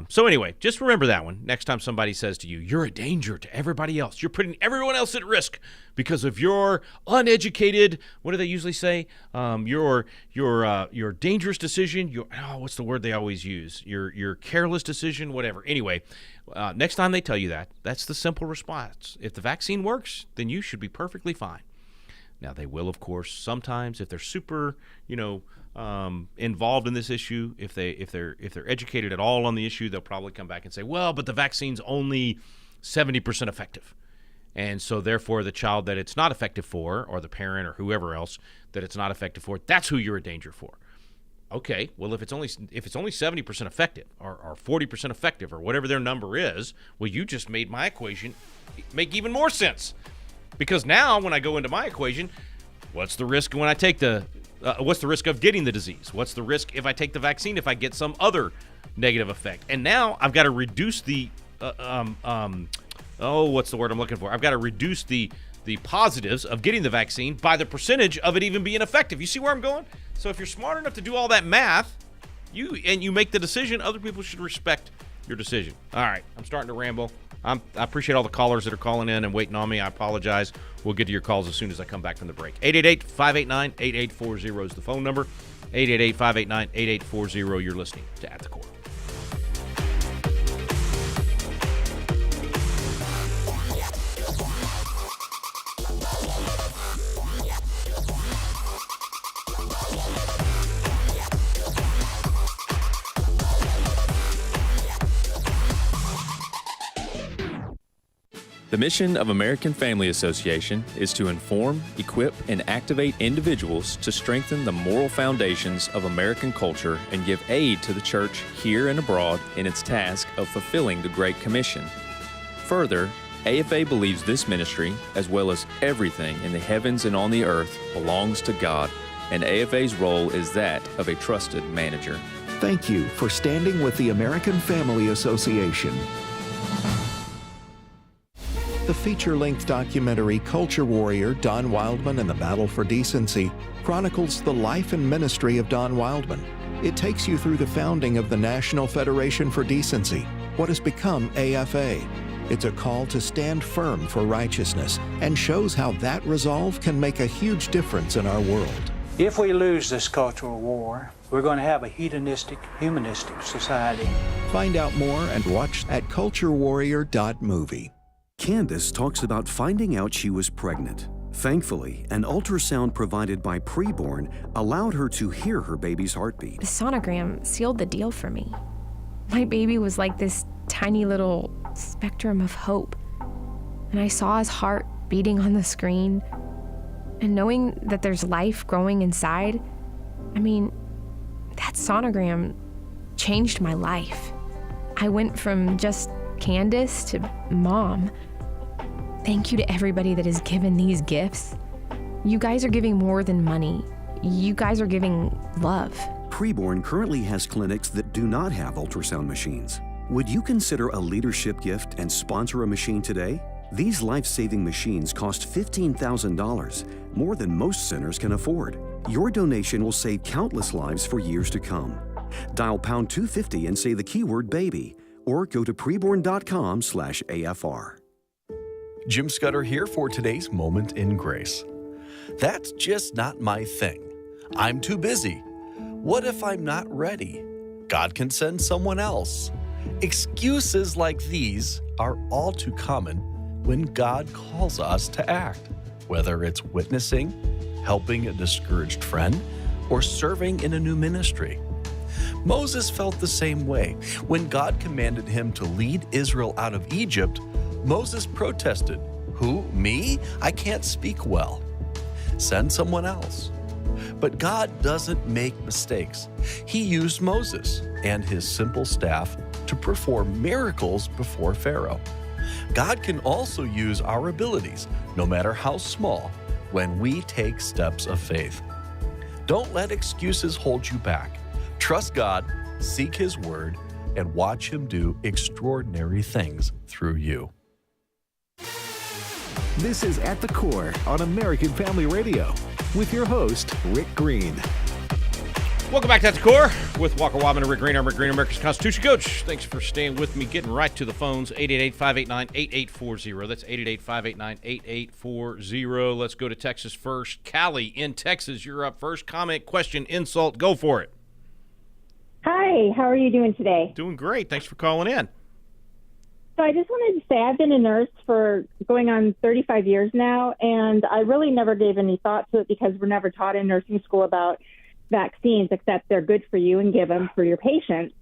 So anyway, just remember that one. Next time somebody says to you, you're a danger to everybody else. You're putting everyone else at risk because of your uneducated, what do they usually say? Your dangerous decision, what's the word they always use? Your careless decision, whatever. Anyway, next time they tell you that, that's the simple response. If the vaccine works, then you should be perfectly fine. Now, they will, of course, sometimes if they're super, involved in this issue, if they're educated at all on the issue, they'll probably come back and say, well, but the vaccine's only 70% effective. And so therefore the child that it's not effective for, or the parent or whoever else that it's not effective for, that's who you're a danger for. Okay, well, if it's only 70% effective or 40% effective or whatever their number is, well, you just made my equation make even more sense. Because now when I go into my equation, what's the risk when I take what's the risk of getting the disease? What's the risk if I take the vaccine if I get some other negative effect? And now I've got to reduce the what's the word I'm looking for? I've got to reduce the positives of getting the vaccine by the percentage of it even being effective. You see where I'm going? So if you're smart enough to do all that math, you make the decision, other people should respect your decision. All right, I'm starting to ramble. I appreciate all the callers that are calling in and waiting on me. I apologize. We'll get to your calls as soon as I come back from the break. 888-589-8840 is the phone number. 888-589-8840. You're listening to At the Core. The mission of American Family Association is to inform, equip, and activate individuals to strengthen the moral foundations of American culture and give aid to the church here and abroad in its task of fulfilling the Great Commission. Further, AFA believes this ministry, as well as everything in the heavens and on the earth, belongs to God, and AFA's role is that of a trusted manager. Thank you for standing with the American Family Association. The feature-length documentary Culture Warrior, Don Wildmon and the Battle for Decency chronicles the life and ministry of Don Wildmon. It takes you through the founding of the National Federation for Decency, what has become AFA. It's a call to stand firm for righteousness and shows how that resolve can make a huge difference in our world. If we lose this cultural war, we're going to have a hedonistic, humanistic society. Find out more and watch at culturewarrior.movie. Candace talks about finding out she was pregnant. Thankfully, an ultrasound provided by Preborn allowed her to hear her baby's heartbeat. The sonogram sealed the deal for me. My baby was like this tiny little spectrum of hope. And I saw his heart beating on the screen. And knowing that there's life growing inside, that sonogram changed my life. I went from just Candace to Mom. Thank you to everybody that has given these gifts. You guys are giving more than money. You guys are giving love. Preborn currently has clinics that do not have ultrasound machines. Would you consider a leadership gift and sponsor a machine today? These life-saving machines cost $15,000, more than most centers can afford. Your donation will save countless lives for years to come. Dial pound 250 and say the keyword baby, or go to preborn.com/AFR. Jim Scudder here for today's Moment in Grace. That's just not my thing. I'm too busy. What if I'm not ready? God can send someone else. Excuses like these are all too common when God calls us to act, whether it's witnessing, helping a discouraged friend, or serving in a new ministry. Moses felt the same way. When God commanded him to lead Israel out of Egypt, Moses protested, "Who, me? I can't speak well. Send someone else." But God doesn't make mistakes. He used Moses and his simple staff to perform miracles before Pharaoh. God can also use our abilities, no matter how small, when we take steps of faith. Don't let excuses hold you back. Trust God, seek His Word, and watch Him do extraordinary things through you. This is At the Core on American Family Radio with your host, Rick Green. Welcome back to At the Core with Walker Wildmon and Rick Green. I'm Rick Green, America's Constitution Coach. Thanks for staying with me. Getting right to the phones, 888-589-8840. That's 888-589-8840. Let's go to Texas first. Callie in Texas, you're up first. Comment, question, insult, go for it. Hi, how are you doing today? Doing great. Thanks for calling in. So I just wanted to say I've been a nurse for going on 35 years now, and I really never gave any thought to it because we're never taught in nursing school about vaccines, except they're good for you and give them for your patients.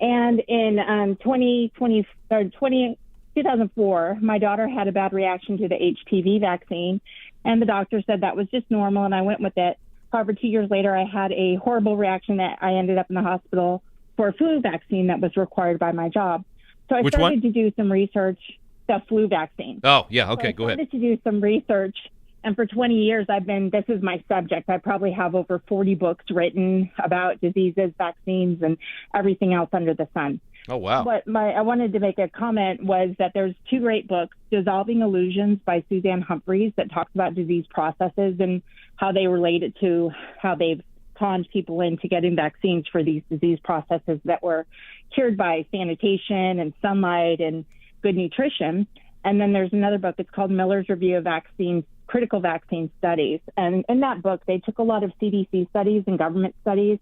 And in 2004, my daughter had a bad reaction to the HPV vaccine, and the doctor said that was just normal, and I went with it. However, 2 years later, I had a horrible reaction that I ended up in the hospital for a flu vaccine that was required by my job. So I started to do some research, the flu vaccine. Oh, yeah, okay, go ahead. I started to do some research, and for 20 years, this is my subject. I probably have over 40 books written about diseases, vaccines, and everything else under the sun. Oh, wow. What I wanted to make a comment was that there's two great books, Dissolving Illusions by Suzanne Humphreys, that talks about disease processes and how they relate it to how they've conned people into getting vaccines for these disease processes that were cured by sanitation and sunlight and good nutrition. And then there's another book. It's called Miller's Review of Vaccines, Critical Vaccine Studies. And in that book, they took a lot of CDC studies and government studies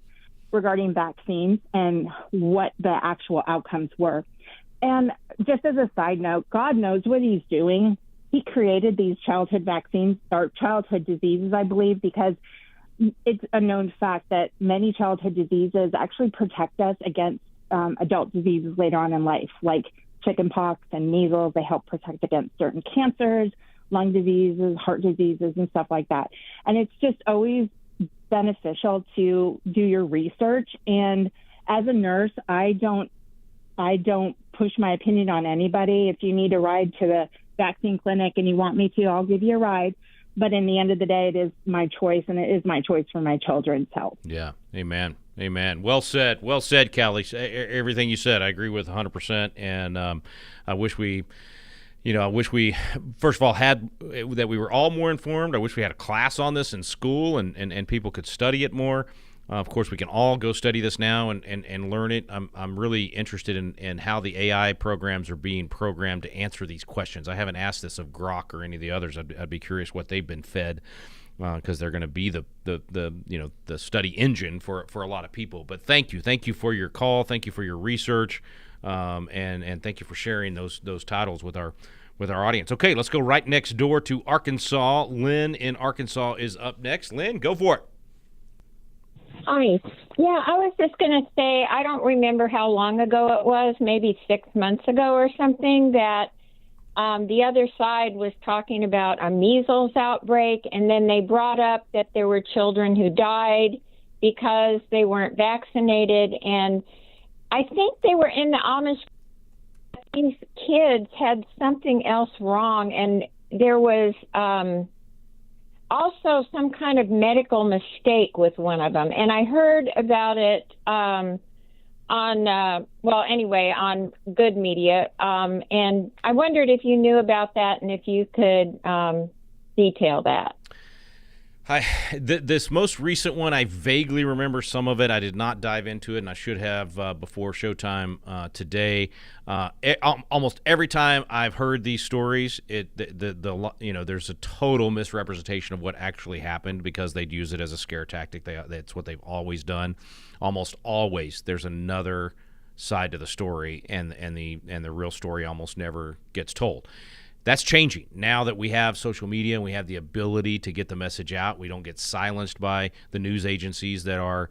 regarding vaccines and what the actual outcomes were. And just as a side note, God knows what he's doing. He created these childhood vaccines or childhood diseases, I believe, because it's a known fact that many childhood diseases actually protect us against adult diseases later on in life, like chickenpox and measles. They help protect against certain cancers, lung diseases, heart diseases, and stuff like that. And it's just always beneficial to do your research. And as a nurse, I don't push my opinion on anybody. If you need a ride to the vaccine clinic and you want me to, I'll give you a ride. But in the end of the day, it is my choice, and it is my choice for my children's health. Yeah. Amen. Amen. Well said. Well said, Callie. Everything you said, I agree with 100%. And I wish we, first of all, that we were all more informed. I wish we had a class on this in school and people could study it more. Of course, we can all go study this now and learn it. I'm really interested in how the AI programs are being programmed to answer these questions. I haven't asked this of Grok or any of the others. I'd be curious what they've been fed, because they're going to be the study engine for a lot of people. But thank you for your call. Thank you for your research, and thank you for sharing those titles with our audience. Okay, let's go right next door to Arkansas. Lynn in Arkansas is up next. Lynn, go for it. Hi. Yeah, I was just going to say, I don't remember how long ago it was, maybe 6 months ago or something, that the other side was talking about a measles outbreak, and then they brought up that there were children who died because they weren't vaccinated. And I think they were in the Amish. These kids had something else wrong, and there was also some kind of medical mistake with one of them. And I heard about it on Good Media. And I wondered if you knew about that and if you could detail that. This most recent one, I vaguely remember some of it. I did not dive into it, and I should have before showtime today. Almost every time I've heard these stories, there's a total misrepresentation of what actually happened because they'd use it as a scare tactic. That's what they've always done. Almost always, there's another side to the story, and the real story almost never gets told. That's changing now that we have social media and we have the ability to get the message out. We don't get silenced by the news agencies that are,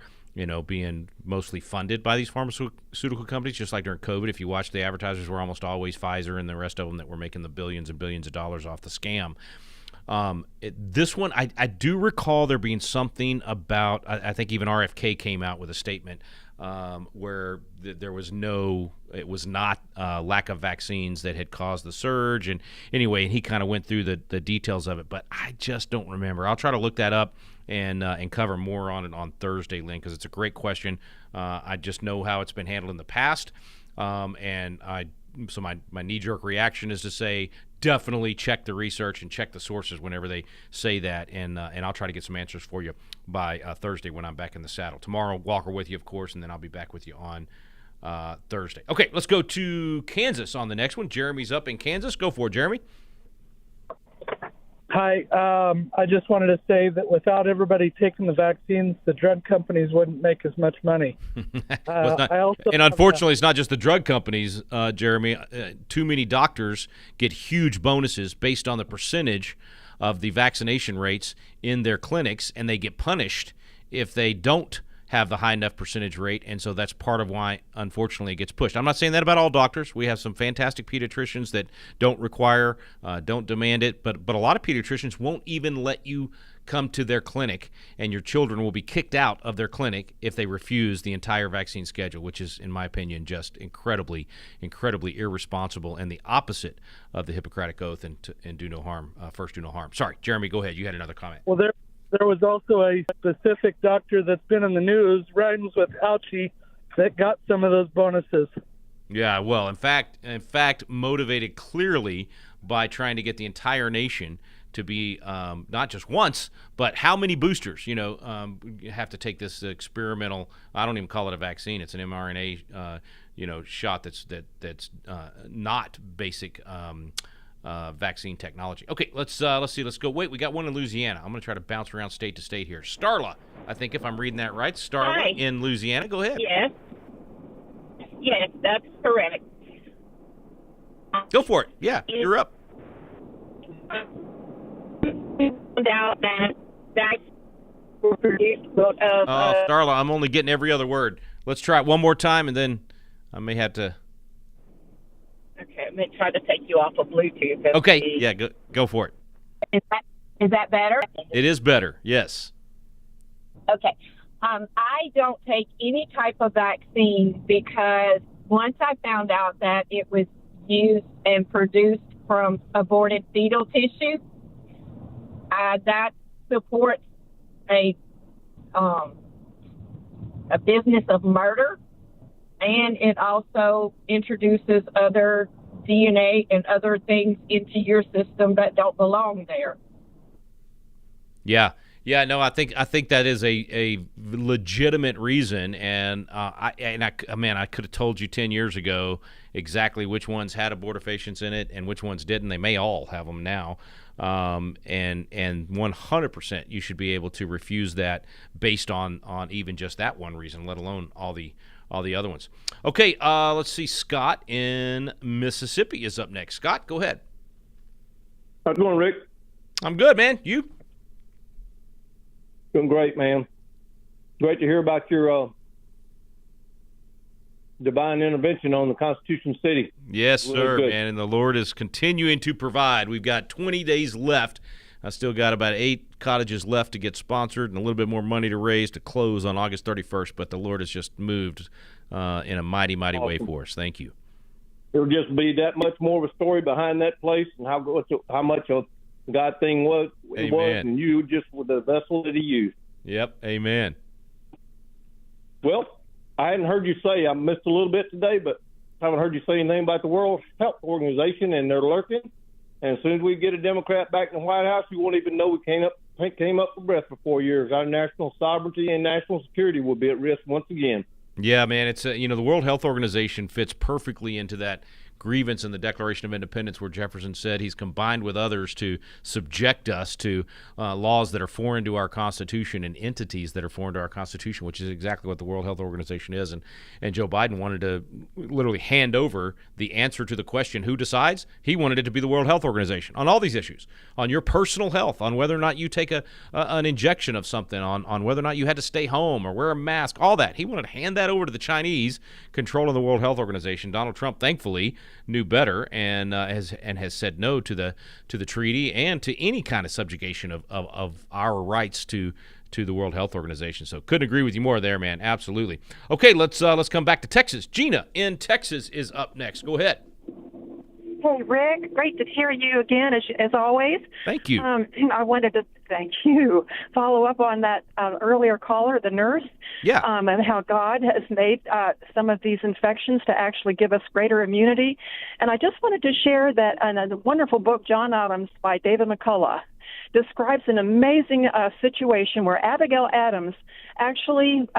being mostly funded by these pharmaceutical companies. Just like during COVID, if you watch, the advertisers were almost always Pfizer and the rest of them that were making the billions and billions of dollars off the scam. This one, I do recall there being something about, I think even RFK came out with a statement where there was it was not lack of vaccines that had caused the surge. And anyway, and he kind of went through the details of it, but I just don't remember. I'll try to look that up and cover more on it on Thursday, Lynn, because it's a great question. I just know how it's been handled in the past. So my knee-jerk reaction is to say, definitely check the research and check the sources whenever they say that, and I'll try to get some answers for you by Thursday when I'm back in the saddle. Tomorrow, Walker with you, of course, and then I'll be back with you on Thursday. Okay, let's go to Kansas on the next one. Jeremy's up in Kansas. Go for it, Jeremy. Hi. I just wanted to say that without everybody taking the vaccines, the drug companies wouldn't make as much money. And unfortunately, it's not just the drug companies, Jeremy. Too many doctors get huge bonuses based on the percentage of the vaccination rates in their clinics, and they get punished if they don't have the high enough percentage rate, and so that's part of why, unfortunately, it gets pushed. I'm not saying that about all doctors. We have some fantastic pediatricians that don't require, don't demand it, but a lot of pediatricians won't even let you come to their clinic, and your children will be kicked out of their clinic if they refuse the entire vaccine schedule, which is, in my opinion, just incredibly, incredibly irresponsible and the opposite of the Hippocratic Oath and do no harm, first do no harm. Sorry, Jeremy, go ahead. You had another comment. Well, there was also a specific doctor that's been in the news, rhymes with Fauci, that got some of those bonuses. Yeah, well, in fact, motivated clearly by trying to get the entire nation to be not just once, but how many boosters? You have to take this experimental. I don't even call it a vaccine; it's an mRNA, shot that's not basic vaccine technology. Okay, let's see. Let's go. Wait, we got one in Louisiana. I'm going to try to bounce around state to state here. Starla, I think if I'm reading that right, Starla Hi. in Louisiana. Go ahead. Yes, that's correct. Go for it. Yeah, you're up. Found out that were produced Starla, I'm only getting every other word. Let's try it one more time, and then I may have to. Okay, I'm going to try to take you off of Bluetooth. Okay, yeah, go for it. Is that better? It is better, yes. Okay. I don't take any type of vaccine because once I found out that it was used and produced from aborted fetal tissue, that supports a business of murder, and it also introduces other DNA and other things into your system that don't belong there. Yeah, no, I think that is a legitimate reason, and I could have told you 10 years ago exactly which ones had abortifacients in it and which ones didn't. They may all have them now, and 100% you should be able to refuse that based on even just that one reason, let alone all the other ones. Okay, let's see. Scott in Mississippi is up next. Scott, go ahead. How's it going, Rick? I'm good, man. You? Doing great, man. Great to hear about your divine intervention on the Constitution City. Yes, Really sir, good. man, and the Lord is continuing to provide. We've got 20 days left. I still got about 8 cottages left to get sponsored and a little bit more money to raise to close on August 31st, but the Lord has just moved in a mighty, mighty way for us. Thank you. There'll just be that much more of a story behind that place and how much a God thing was, Amen. and you just were the vessel that He used. Yep, amen. Well, I hadn't heard you say, I missed a little bit today, but I haven't heard you say anything about the World Health Organization, and they're lurking. And as soon as we get a Democrat back in the White House, you won't even know we came up for breath for 4 years. Our national sovereignty and national security will be at risk once again. Yeah, man, it's the World Health Organization fits perfectly into that grievance in the Declaration of Independence where Jefferson said he's combined with others to subject us to laws that are foreign to our Constitution and entities that are foreign to our Constitution, which is exactly what the World Health Organization is. And Joe Biden wanted to literally hand over the answer to the question, who decides? He wanted it to be the World Health Organization on all these issues, on your personal health, on whether or not you take an injection of something, on whether or not you had to stay home or wear a mask, all that. He wanted to hand that over to the Chinese controlling the World Health Organization. Donald Trump, thankfully, knew better and has said no to the treaty and to any kind of subjugation of our rights to the World Health Organization. So couldn't agree with you more there, man. Absolutely. Okay, let's come back to Texas. Gina in Texas is up next. Go ahead. Hey, Rick, great to hear you again, as always. Thank you. I wanted to, thank you, follow up on that earlier caller, the nurse, and how God has made some of these infections to actually give us greater immunity. And I just wanted to share that in a wonderful book, John Adams, by David McCullough, describes an amazing situation where Abigail Adams actually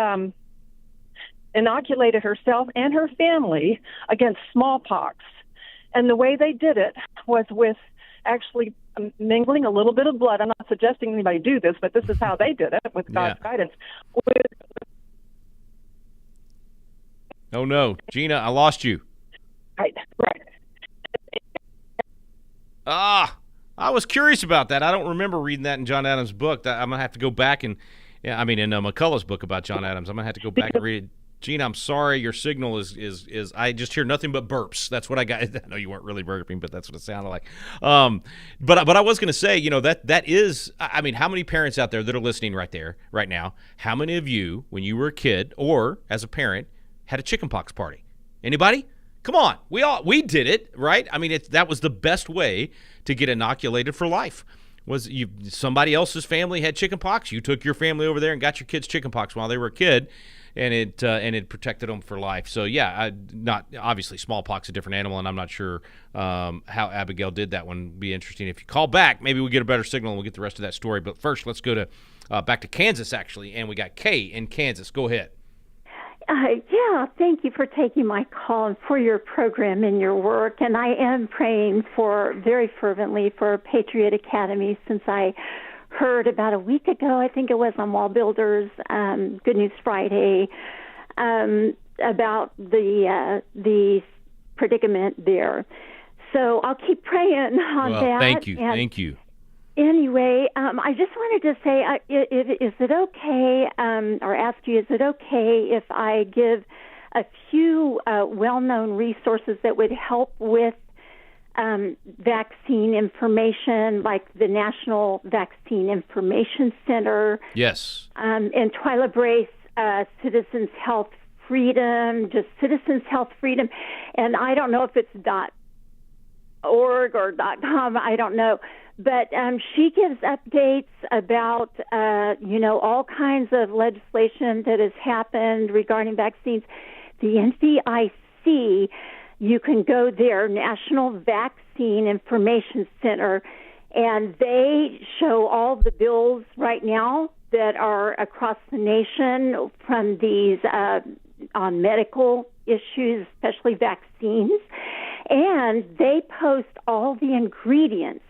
inoculated herself and her family against smallpox. And the way they did it was with actually mingling a little bit of blood. I'm not suggesting anybody do this, but this is how they did it with God's guidance. Oh, no. Gina, I lost you. Right. I was curious about that. I don't remember reading that in John Adams' book. I'm going to have to go back and, in McCullough's book about John Adams, I'm going to have to go back and read it. Gina, I'm sorry, your signal is I just hear nothing but burps. That's what I got. I know you weren't really burping, but that's what it sounded like. But I was going to say, that is, how many parents out there that are listening right now, how many of you, when you were a kid or as a parent, had a chickenpox party? Anybody? Come on. We did it, right? That was the best way to get inoculated for life. somebody else's family had chicken pox. You took your family over there and got your kids chicken pox while they were a kid, and it protected them for life. So yeah, not obviously smallpox, a different animal, and I'm not sure how Abigail did that one. Be interesting if you call back. Maybe we'll get a better signal and we'll get the rest of that story. But first, let's go to back to Kansas actually, and we got Kay in Kansas. Go ahead. Yeah, thank you for taking my call and for your program and your work. And I am praying very fervently for Patriot Academy since I heard about a week ago, I think it was on Wall Builders, Good News Friday, about the predicament there. So I'll keep praying on that. Thank you. Anyway, I just wanted to say, is it okay, or ask you, is it okay if I give a few well-known resources that would help with vaccine information, like the National Vaccine Information Center? Yes. And Twyla Brace, Citizens Health Freedom, just Citizens Health Freedom. And I don't know if it's .org or .com, I don't know. But she gives updates about, all kinds of legislation that has happened regarding vaccines. The NVIC, you can go there, National Vaccine Information Center, and they show all the bills right now that are across the nation from these on medical issues, especially vaccines. And they post all the ingredients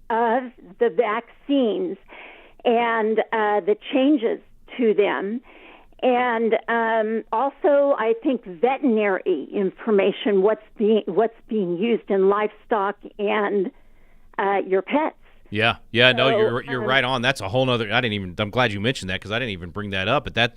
of the vaccines and the changes to them. And also, I think veterinary information, what's being used in livestock and your pets. Yeah. No, you're right on. That's a whole nother. I'm glad you mentioned that because I didn't even bring that up. But that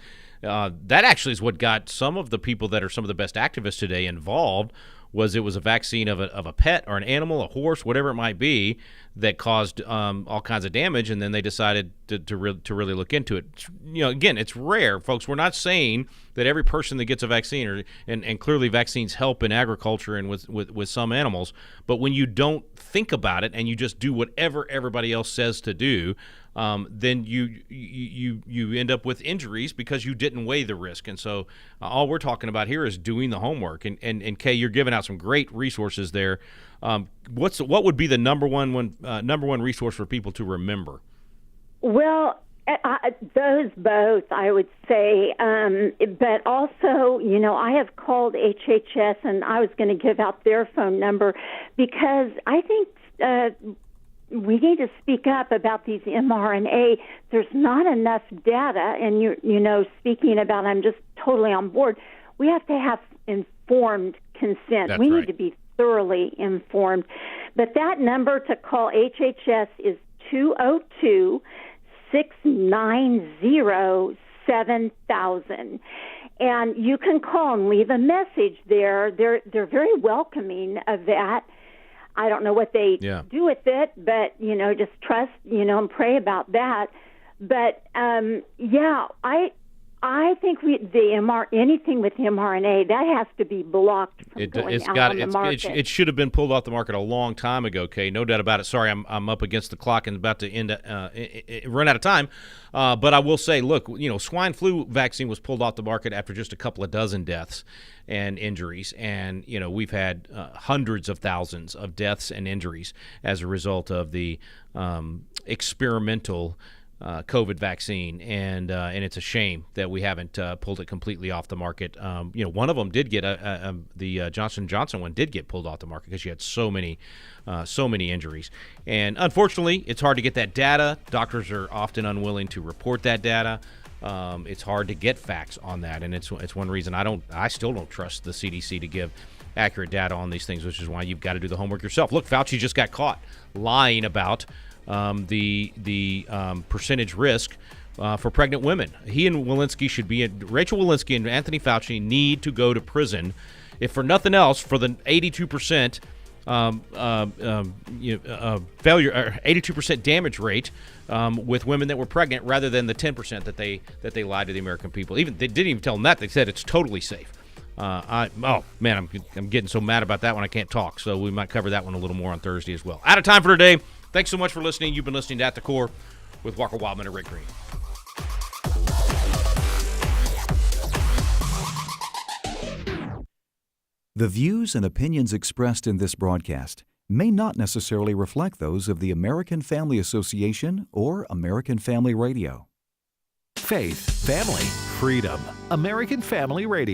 actually is what got some of the people that are some of the best activists today involved. It was a vaccine of a pet or an animal, a horse, whatever it might be, that caused all kinds of damage, and then they decided to really look into it. Again, it's rare, folks. We're not saying that every person that gets a vaccine, and clearly vaccines help in agriculture and with some animals, but when you don't think about it and you just do whatever everybody else says to do, then you end up with injuries because you didn't weigh the risk. And so all we're talking about here is doing the homework. And Kay, you're giving out some great resources there. What would be the number one resource for people to remember? Well, those both, I would say. But also, I have called HHS, and I was going to give out their phone number because I think we need to speak up about these mRNA. There's not enough data, and speaking about, I'm just totally on board. We have to have informed consent. That's we right. need to be thoroughly informed. But that number to call HHS is 202-690-7000. And you can call and leave a message there. They're very welcoming of that. I don't know what they do with it, but, just trust, and pray about that. But, I think anything with mRNA, that has to be blocked from going out on the market. It should have been pulled off the market a long time ago, Kay. No doubt about it. Sorry, I'm up against the clock and about to run out of time. But I will say, look, swine flu vaccine was pulled off the market after just a couple of dozen deaths and injuries. And, we've had hundreds of thousands of deaths and injuries as a result of the experimental COVID vaccine, and it's a shame that we haven't pulled it completely off the market. One of them did get the Johnson & Johnson one did get pulled off the market because you had so many injuries, and unfortunately, it's hard to get that data. Doctors are often unwilling to report that data. It's hard to get facts on that, and it's one reason I still don't trust the CDC to give accurate data on these things, which is why you've got to do the homework yourself. Look, Fauci just got caught lying about the percentage risk for pregnant women. He and Rachel Walensky and Anthony Fauci need to go to prison, if for nothing else, for the 82% failure or 82% damage rate with women that were pregnant, rather than the 10% that they lied to the American people. They didn't even tell them that. They said it's totally safe. I'm getting so mad about that one I can't talk. So we might cover that one a little more on Thursday as well. Out of time for today. Thanks so much for listening. You've been listening to At the Core with Walker Wildmon and Rick Green. The views and opinions expressed in this broadcast may not necessarily reflect those of the American Family Association or American Family Radio. Faith, family, freedom. American Family Radio.